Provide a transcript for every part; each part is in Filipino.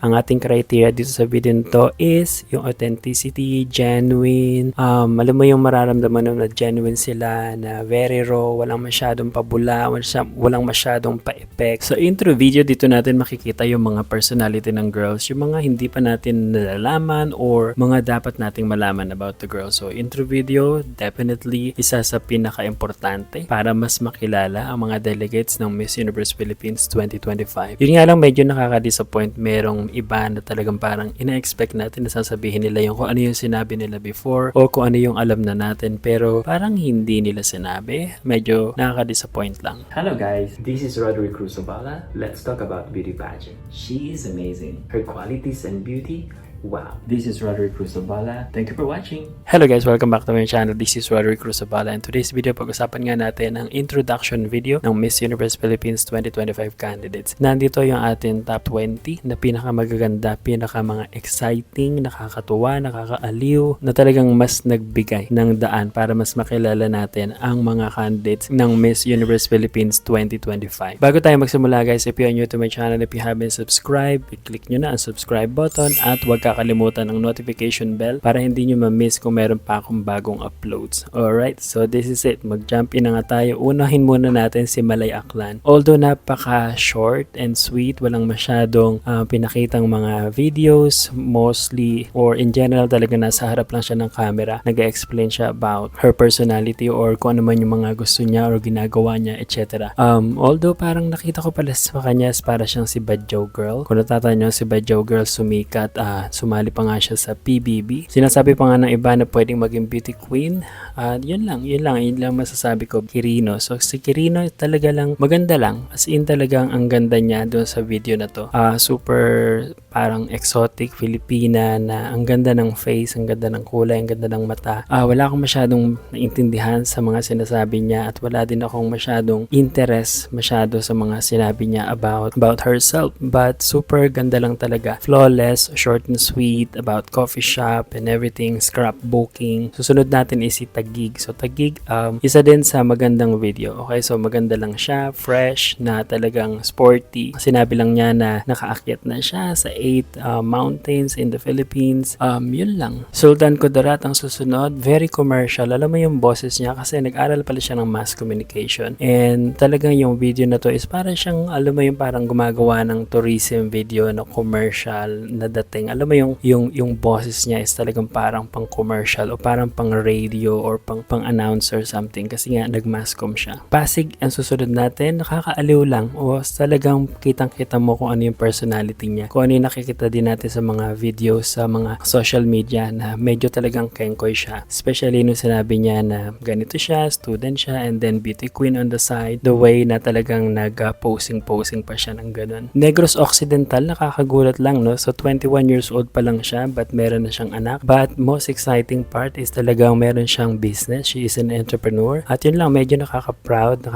Ang ating criteria dito sa video nito is yung authenticity, genuine, alam mo yung mararamdaman mo na genuine sila, na very raw, walang masyadong pabula, walang masyadong pa-effect. So intro video dito natin makikita yung mga personality ng girls, yung mga hindi pa natin nalalaman or mga dapat nating malaman about the girls. So intro video, definitely isa sa pinaka-importante para mas makilala ang mga delegates ng Miss Universe Philippines 2025. Yun nga lang, medyo nakaka-disappoint, merong iba na talagang parang ina-expect natin na sasabihin nila yung kung ano yung sinabi nila before o kung ano yung alam na natin, pero parang hindi nila sinabi. Medyo nakaka-disappoint lang. Hello guys, this is Roderick Cruzobala. Let's talk about beauty pageant. She is amazing. Her qualities and beauty, wow. This is Roderick Cruzobala. Thank you for watching. Hello guys, welcome back to my channel. This is Roderick Cruzobala, and today's video pag-usapan nga natin ang introduction video ng Miss Universe Philippines 2025 candidates. Nandito yung ating top 20 na pinakamagaganda, pinaka mga exciting, nakakatuwa, nakakaaliw, na talagang mas nagbigay ng daan para mas makilala natin ang mga candidates ng Miss Universe Philippines 2025. Bago tayo magsimula guys, if you are new to my channel, if you haven't subscribed, i-click nyo na ang subscribe button at huwag kakalimutan ng notification bell para hindi nyo ma-miss kung meron pa akong bagong uploads. Alright, so this is it. Mag-jump in na nga tayo. Unahin muna natin si Malay Aklan. Although napaka-short and sweet, walang masyadong pinakitang mga videos, mostly or in general talaga nasa harap lang siya ng camera. Nag-explain siya about her personality or kung ano man yung mga gusto niya or ginagawa niya, etc. Although parang nakita ko pala sa kanya para siyang si Badjaw Girl. Kung natatandaan nyo, si Badjaw Girl sumikat, sumali pa nga siya sa PBB. Sinasabi pa nga ng iba na pwedeng maging beauty queen. Yun lang masasabi ko. Kirino. So si Kirino talaga lang, maganda lang. As in talagang ang ganda niya doon sa video na to. Super parang exotic Filipina na ang ganda ng face, ang ganda ng kulay, ang ganda ng mata. Wala akong masyadong naintindihan sa mga sinasabi niya at wala din akong masyadong interest masyado sa mga sinabi niya about herself. But super ganda lang talaga. Flawless, short and sweet, about coffee shop and everything, scrapbooking. Susunod natin is si Taguig. So Taguig, isa din sa magandang video. Okay, so maganda lang siya, fresh, na talagang sporty. Sinabi lang niya na nakaakyat na siya sa 8 mountains in the Philippines. Yun lang. Sultan Kudarat ang susunod, very commercial. Alam mo yung boses niya kasi nag-aral pala siya ng mass communication. And talagang yung video na to is parang siyang, alam mo yung parang gumagawa ng tourism video na commercial na dating. Alam mo yung boses niya is talagang parang pang commercial o parang pang radio or pang announcer something kasi nga nag-masscom siya. Pasig ang susunod natin, nakakaaliw lang o talagang kitang-kita mo kung ano yung personality niya. Kung ano yung nakikita din natin sa mga videos sa mga social media na medyo talagang kengkoy siya. Especially nung sinabi niya na ganito siya, student siya, and then beauty queen on the side. The way na talagang nag-posing pa siya ng ganun. Negros Occidental, nakakagulat lang, no? So 21 years old pa lang siya but meron na siyang anak. But most exciting part is talagang meron siyang business. She is an entrepreneur. At yun lang, medyo nakaka-proud,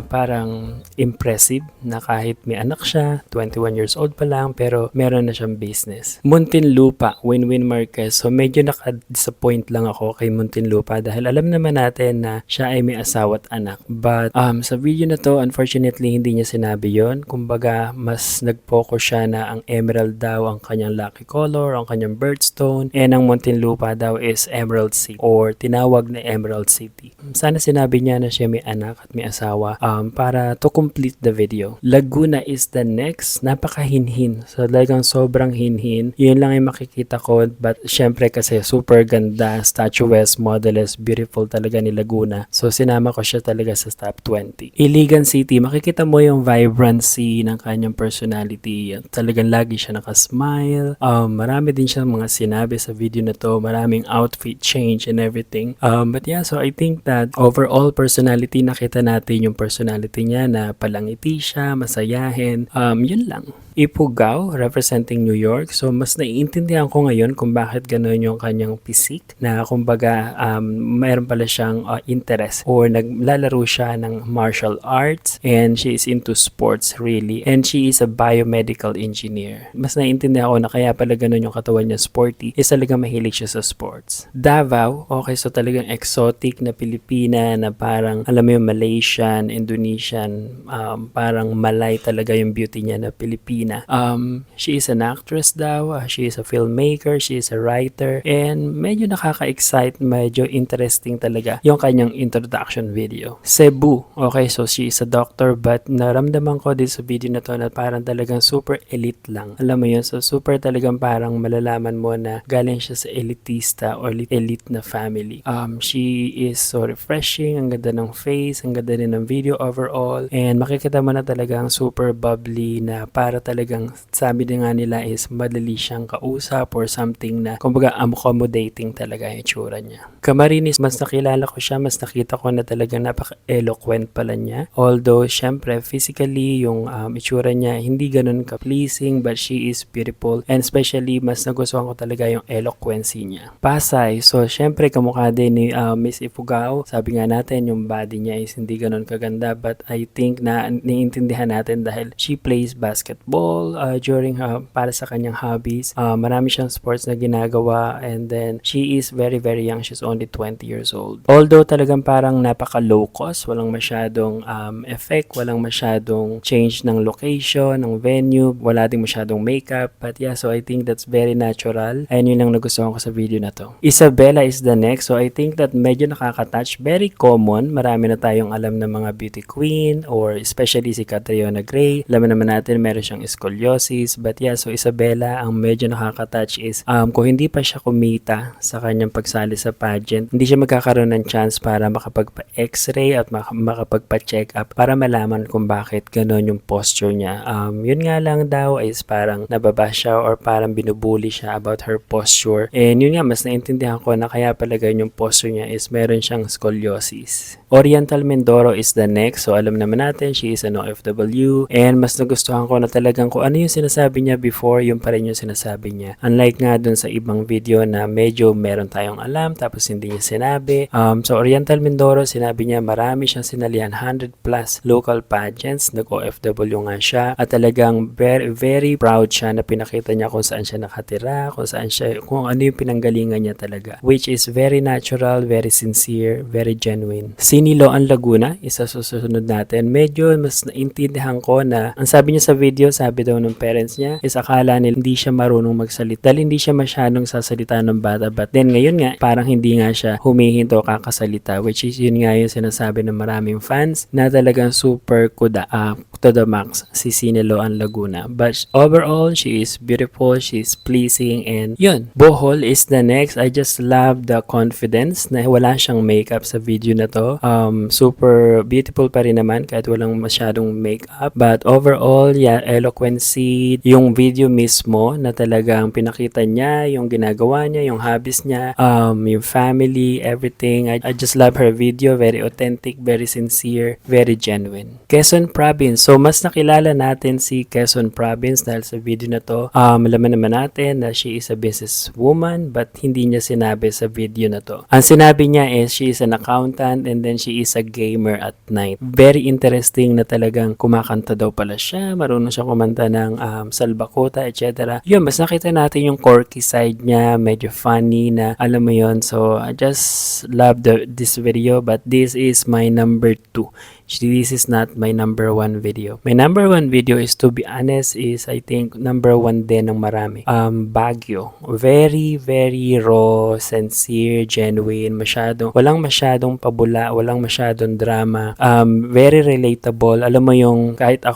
parang impressive na kahit may anak siya, 21 years old pa lang, pero meron na siyang business. Muntinlupa, Winwin Marquez. So medyo naka-disappoint lang ako kay Muntinlupa dahil alam naman natin na siya ay may asawa at anak. But sa video na to, unfortunately, hindi niya sinabi yon. Kumbaga, mas nag-focus siya na ang emerald daw ang kanyang lucky color, ang kanyang birthstone, and ang Muntinlupa daw is Emerald City or tinawag na Emerald City. Sana sinabi niya na siya may anak at may asawa para to complete the video. Laguna is the next. Napakahinhin. So talagang sobrang hinhin. Yun lang yung makikita ko, but syempre kasi super ganda, statuesque, modeless, beautiful talaga ni Laguna. So sinama ko siya talaga sa top 20. Iligan City, makikita mo yung vibrancy ng kanyang personality. Talagang lagi siya nakasmile. Marami din siya mga sinabi sa video na to. Maraming outfit change and everything. But yeah, so I think that overall personality, nakita natin yung personality niya na palangiti siya, masayahin. Yun lang. Ipugao, representing New York. So, mas naiintindihan ko ngayon kung bakit gano'n yung kanyang physique na kumbaga mayroon pala siyang interest or naglalaro siya ng martial arts and she is into sports really and she is a biomedical engineer. Mas naiintindihan ko na kaya pala gano'n yung katawan niya sporty is talagang mahilig siya sa sports. Davao, okay, so talagang exotic na Pilipina na parang alam mo yung Malaysian, Indonesian, parang Malay talaga yung beauty niya na Pilipina. Argentina. She is an actress daw, she is a filmmaker, she is a writer, and medyo nakaka-excite, medyo interesting talaga yung kanyang introduction video. Cebu, okay, so she is a doctor, but naramdaman ko din sa video na to na parang talagang super elite lang. Alam mo yun, so super talagang parang malalaman mo na galing siya sa elitista or elite na family. She is so refreshing, ang ganda ng face, ang ganda din ng video overall, and makikita mo na talagang super bubbly na para talagang sabi din nga nila is madali siyang kausap or something na kumbaga accommodating talaga yung itsura niya. Camarines, mas nakilala ko siya, mas nakita ko na talagang napaka-eloquent pala niya. Although, syempre, physically, yung itsura niya hindi ganun ka-pleasing, but she is beautiful, and especially, mas nagustuhan ko talaga yung eloquency niya. Pasay, so syempre, kamukha din ni Miss Ifugao. Sabi nga natin, yung body niya is hindi ganun kaganda, but I think na niintindihan natin dahil she plays basketball during para sa kanyang hobbies. Marami siyang sports na ginagawa, and then she is very very young. She's only 20 years old. Although talagang parang napaka low cost, walang masyadong effect, walang masyadong change ng location, ng venue, wala ding masyadong makeup, but yeah, so I think that's very natural, and yun lang nagustuhan ko sa video na to. Isabella is the next, so I think that medyo nakaka-touch, very common, marami na tayong alam ng mga beauty queen, or especially si Catriona Gray, alam naman natin meron siyang scoliosis, but yeah, so Isabella, ang medyo nakaka-touch is kung hindi pa siya kumita sa kanyang pagsali sa pageant, hindi siya magkakaroon ng chance para makapagpa-x-ray at makapagpa-check up para malaman kung bakit gano'n yung posture niya. Yun nga lang daw is parang nababa siya or parang binubuli siya about her posture, and yun nga, mas naintindihan ko na kaya pala ganyan yung posture niya is meron siyang scoliosis. Oriental Mindoro is the next, so alam naman natin she is an OFW, and mas nagustuhan ko na talagang kung ano yung sinasabi niya before, yung pa rin yung sinasabi niya. Unlike nga dun sa ibang video na medyo meron tayong alam tapos hindi niya sinabi. So Oriental Mindoro, sinabi niya marami siyang sinalihan, 100 plus local pageants, nag-OFW nga siya, at talagang very, very proud siya na pinakita niya kung saan siya nakatira, kung ano yung pinanggalingan niya talaga, which is very natural, very sincere, very genuine. Siniloan Laguna, isa susunod natin. Medyo mas naintindihan ko na ang sabi niya sa video, sabi daw ng parents niya is akala nila hindi siya marunong magsalita dahil hindi siya masyadong sasalita ng bata, but then ngayon nga parang hindi nga siya humihinto kakasalita, which is yun nga yung sinasabi ng maraming fans na talagang super kuda to the max si Siniloan Laguna. But overall, she is beautiful, she is pleasing, and yun. Bohol is the next. I just love the confidence na wala siyang makeup sa video na to. Super beautiful pa rin naman kahit walang masyadong makeup, but overall, yeah, eloquency, yung video mismo na talagang pinakita niya, yung ginagawa niya, yung hobbies niya, yung family, everything. I just love her video, very authentic, very sincere, very genuine. Quezon Province, so mas nakilala natin si Quezon Province dahil sa video na to. Malaman naman natin na she is a businesswoman, but hindi niya sinabi sa video na to. Ang sinabi niya is she is an accountant, and then she is a gamer at night. Very interesting na talagang kumakanta daw pala siya, marunong siya kumanta ng salbakota, etc. Yun, mas nakita natin yung quirky side niya, medyo funny na, alam mo yun. So, I just love this video, but this is my number 2. This is not my number 1 video. My number 1 video is, to be honest, is I think number 1 din ng marami. Baguio. Very, very raw, sincere, genuine, walang masyadong pabula, walang masyadong drama. Very relatable. Alam mo yung kahit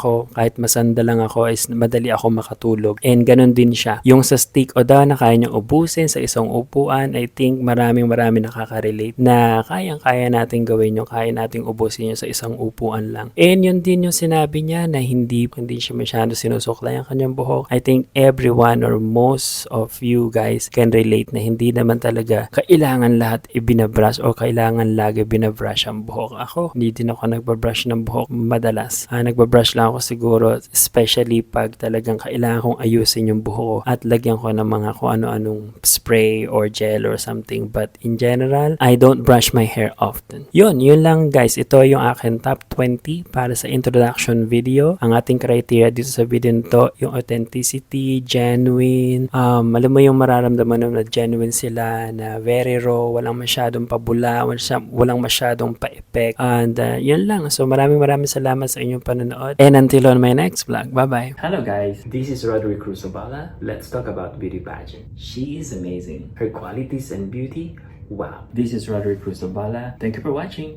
masanda lang ako is madali ako makatulog. And ganun din siya. Yung sa stick o daw na kaya niyang ubusin sa isang upuan, I think marami nakaka-relate na kayang-kaya natin gawin yung kaya nating ubusin yung sa isang upuan lang. And yun din yung sinabi niya na hindi siya masyado sinusuklay ang kanyang buhok. I think everyone or most of you guys can relate na hindi naman talaga kailangan lahat ibinabrush o kailangan lagi binabrush ang buhok. Ako, hindi din ako nagbabrush ng buhok madalas. Nagbabrush lang ako siguro, especially pag talagang kailangan kong ayusin yung buhok ko at lagyan ko ng mga kung ano-anong spray or gel or something. But in general, I don't brush my hair often. Yun lang guys. Ito yung akin top 20 para sa introduction video. Ang ating criteria dito sa video nito, yung authenticity, genuine, alam mo yung mararamdaman mo na genuine sila, na very raw, walang masyadong pabula, walang masyadong pa-effect. And yun lang. So maraming salamat sa inyong panonood. And until on my next vlog. Bye-bye. Hello guys, this is Roderick Cruzabala. Let's talk about beauty pageant. She is amazing. Her qualities and beauty, wow. This is Roderick Cruzabala. Thank you for watching.